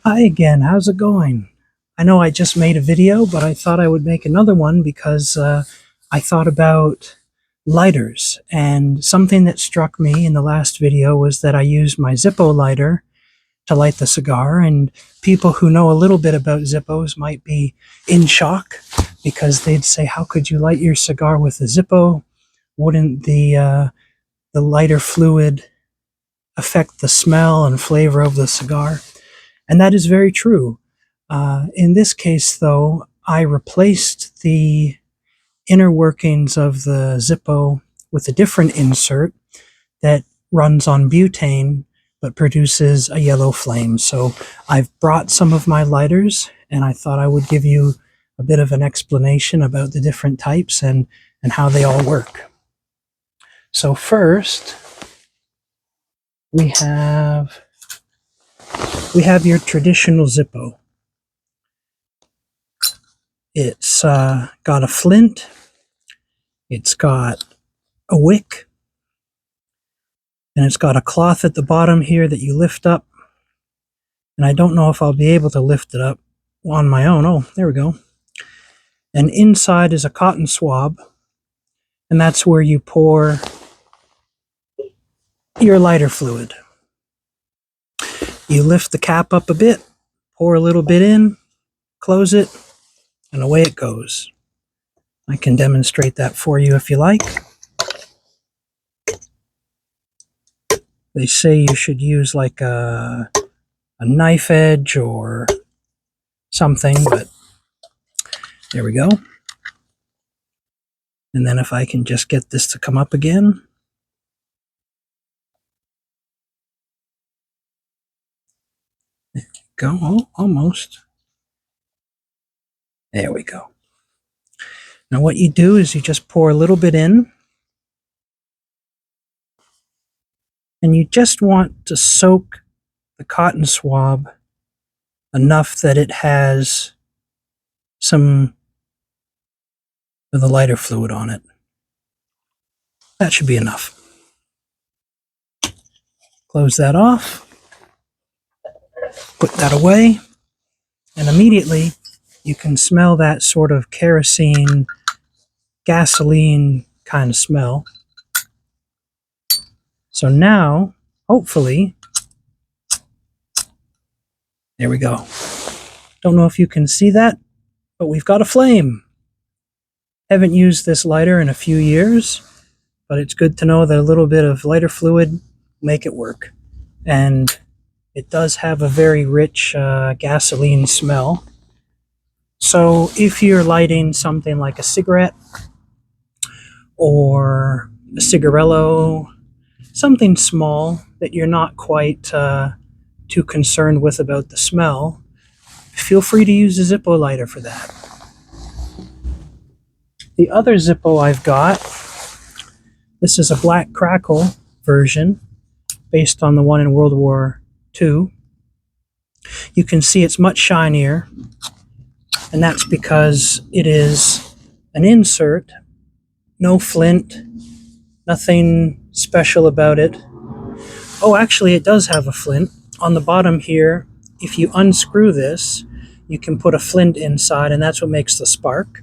Hi again, how's it going? I know I just made a video, but I thought I would make another one because I thought about lighters. And something that struck me in the last video was that I used my Zippo lighter to light the cigar. And people who know a little bit about Zippos might be in shock because they'd say, how could you light your cigar with a Zippo? Wouldn't the lighter fluid affect the smell and flavor of the cigar? And that is very true. In this case, though, I replaced the inner workings of the Zippo with a different insert that runs on butane but produces a yellow flame. So I've brought some of my lighters, and I thought I would give you a bit of an explanation about the different types and how they all work. So first, we have your traditional Zippo. It's got a flint, it's got a wick, and it's got a cloth at the bottom here that you lift up. And I don't know if I'll be able to lift it up on my own. Oh, there we go. And inside is a cotton swab, and that's where you pour your lighter fluid. You lift the cap up a bit, pour a little bit in, close it, and away it goes. I can demonstrate that for you if you like. They say you should use like a knife edge or something, but there we go. And then if I can just get this to come up again. There we go. Oh, almost. There we go. Now what you do is you just pour a little bit in, and you just want to soak the cotton swab enough that it has some of the lighter fluid on it. That should be enough. Close that off, put that away, and immediately you can smell that sort of kerosene, gasoline kind of smell. So now, hopefully, there we go. Don't know if you can see that, but we've got a flame. Haven't used this lighter in a few years, but it's good to know that a little bit of lighter fluid make it work. And it does have a very rich gasoline smell. So if you're lighting something like a cigarette or a cigarello, something small that you're not quite too concerned with about the smell, feel free to use a Zippo lighter for that. The other Zippo I've got, this is a black crackle version based on the one in World War II. You can see it's much shinier, and that's because it is an insert, no flint, nothing special about it. Oh, actually it does have a flint. On the bottom here, if you unscrew this, you can put a flint inside, and that's what makes the spark.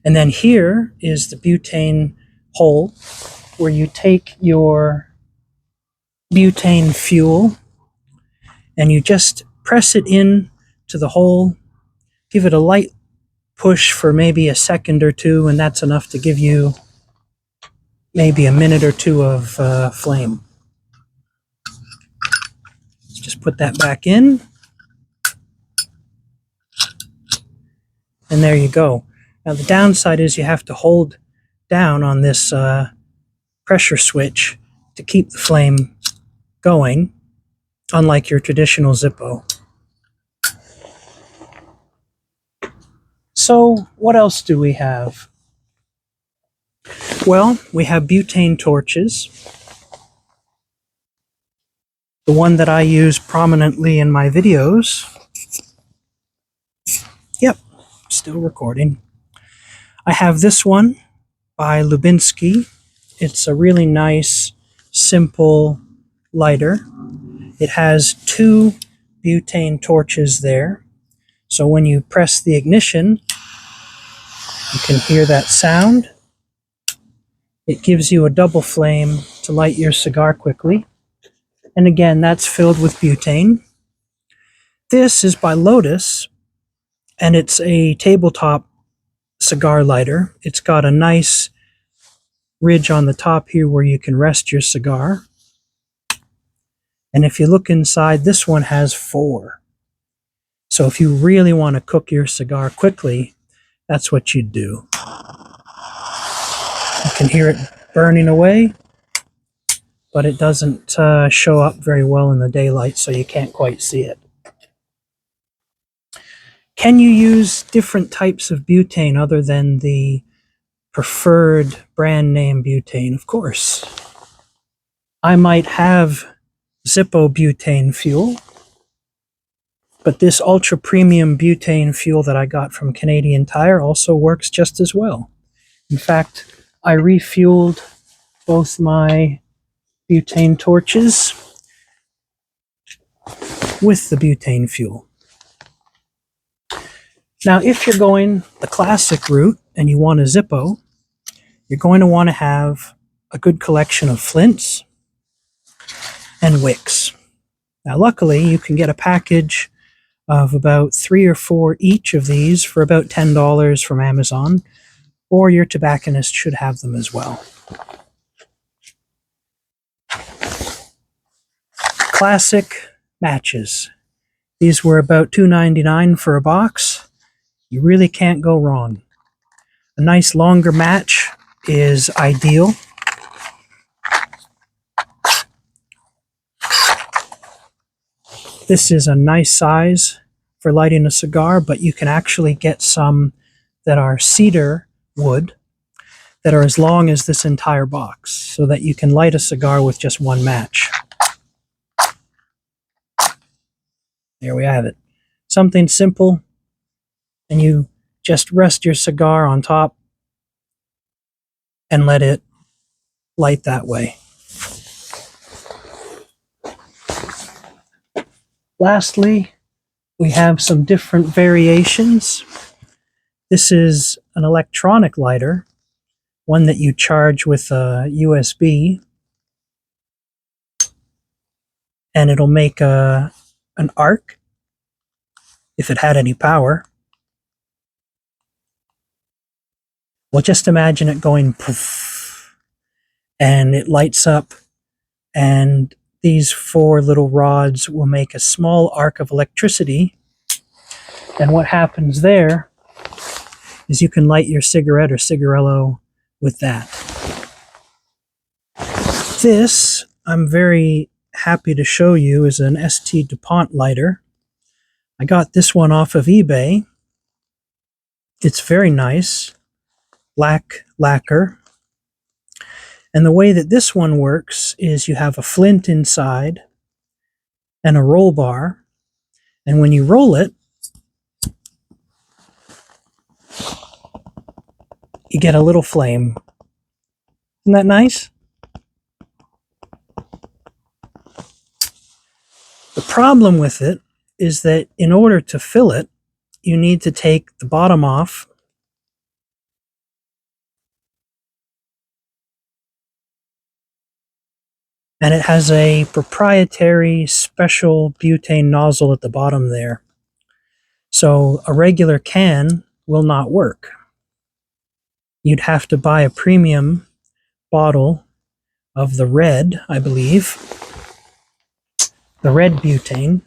And then here is the butane hole where you take your butane fuel and you just press it in to the hole, give it a light push for maybe a second or two, and that's enough to give you maybe a minute or two of flame. Let's just put that back in. And there you go. Now the downside is you have to hold down on this pressure switch to keep the flame going, unlike your traditional Zippo. So what else do we have? Well, we have butane torches. The one that I use prominently in my videos. Yep, still recording. I have this one by Lubinsky. It's a really nice, simple lighter. It has two butane torches there. So when you press the ignition, you can hear that sound. It gives you a double flame to light your cigar quickly. And again, that's filled with butane. This is by Lotus, and it's a tabletop cigar lighter. It's got a nice ridge on the top here where you can rest your cigar. And if you look inside, this one has 4. So if you really want to cook your cigar quickly, that's what you'd do. You can hear it burning away, but it doesn't show up very well in the daylight, so you can't quite see it. Can you use different types of butane other than the preferred brand name butane? Of course. I might have Zippo butane fuel, but this ultra premium butane fuel that I got from Canadian Tire also works just as well. In fact, I refueled both my butane torches with the butane fuel. Now, if you're going the classic route and you want a Zippo, you're going to want to have a good collection of flints and wicks. Now, luckily, you can get a package of about 3 or 4 each of these for about $10 from Amazon, or your tobacconist should have them as well. Classic matches. These were about $2.99 for a box. You really can't go wrong. A nice longer match is ideal. This is a nice size for lighting a cigar, but you can actually get some that are cedar wood that are as long as this entire box, so that you can light a cigar with just one match. There we have it. Something simple, and you just rest your cigar on top and let it light that way. Lastly, we have some different variations. This is an electronic lighter, one that you charge with a USB, and it'll make an arc if it had any power. Well, just imagine it going poof, and it lights up, and these 4 little rods will make a small arc of electricity. And what happens there is you can light your cigarette or cigarillo with that. This, I'm very happy to show you, is an St. DuPont lighter. I got this one off of eBay. It's very nice. Black lacquer. And the way that this one works is you have a flint inside and a roll bar. And when you roll it, you get a little flame. Isn't that nice? The problem with it is that in order to fill it, you need to take the bottom off and it has a proprietary special butane nozzle at the bottom there. So a regular can will not work. You'd have to buy a premium bottle of the red, I believe, the red butane.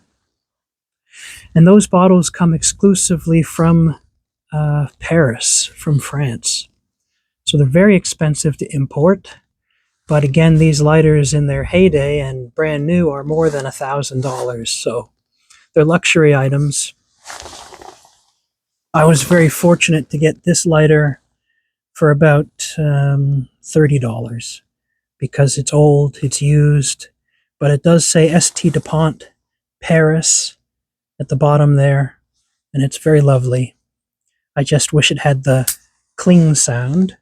And those bottles come exclusively from Paris, from France. So they're very expensive to import. But again, these lighters in their heyday and brand new are more than $1,000. So they're luxury items. I was very fortunate to get this lighter for about $30 because it's old, it's used, but it does say St. DuPont Paris at the bottom there, and it's very lovely. I just wish it had the cling sound.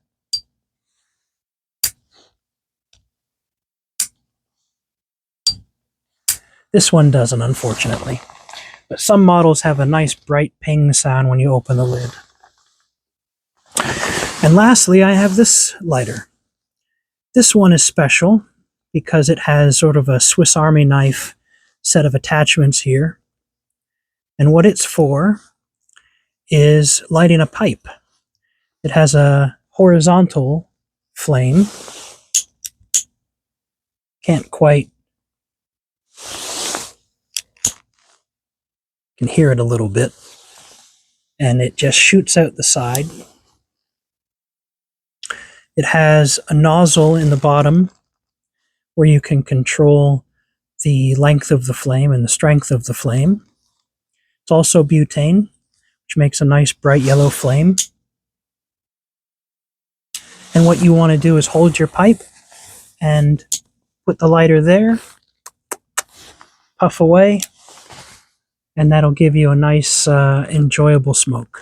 This one doesn't, unfortunately. But some models have a nice bright ping sound when you open the lid. And lastly, I have this lighter. This one is special because it has sort of a Swiss Army knife set of attachments here. And what it's for is lighting a pipe. It has a horizontal flame. Can't quite, can hear it a little bit. And it just shoots out the side. It has a nozzle in the bottom where you can control the length of the flame and the strength of the flame. It's also butane, which makes a nice bright yellow flame. And what you want to do is hold your pipe and put the lighter there, puff away, and that'll give you a nice, enjoyable smoke.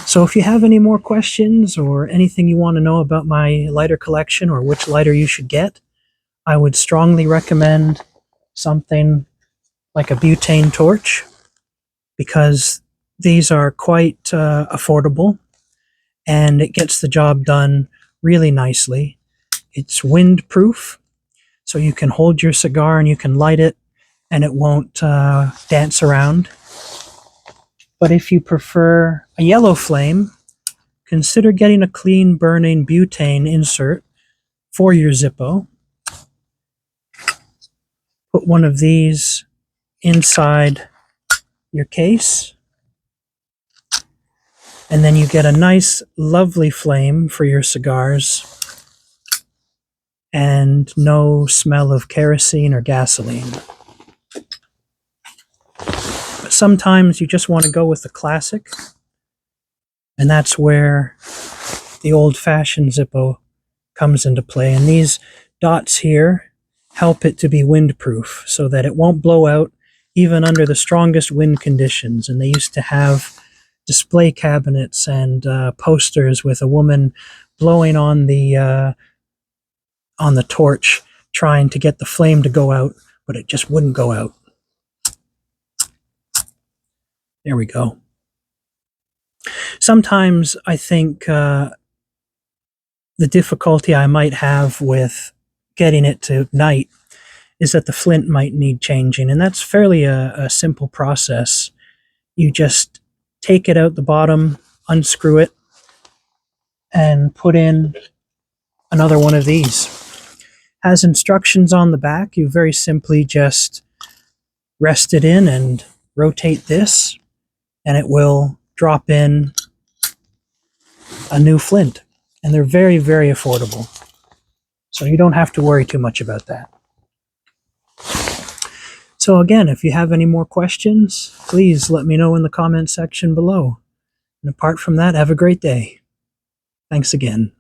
So if you have any more questions or anything you want to know about my lighter collection or which lighter you should get, I would strongly recommend something like a butane torch, because these are quite affordable and it gets the job done really nicely. It's windproof, so you can hold your cigar and you can light it and it won't dance around. But if you prefer a yellow flame, consider getting a clean burning butane insert for your Zippo. Put one of these inside your case, and then you get a nice, lovely flame for your cigars and no smell of kerosene or gasoline. But sometimes you just want to go with the classic, and that's where the old-fashioned Zippo comes into play. And these dots here help it to be windproof so that it won't blow out even under the strongest wind conditions. And they used to have display cabinets and posters with a woman blowing on the torch, trying to get the flame to go out, but it just wouldn't go out. There we go. Sometimes I think the difficulty I might have with getting it to ignite is that the flint might need changing, and that's fairly a simple process. You just take it out the bottom, unscrew it, and put in another one of these. Has instructions on the back. You very simply just rest it in and rotate this, and it will drop in a new flint. And they're very, very affordable. So you don't have to worry too much about that. So again, if you have any more questions, please let me know in the comment section below. And apart from that, have a great day. Thanks again.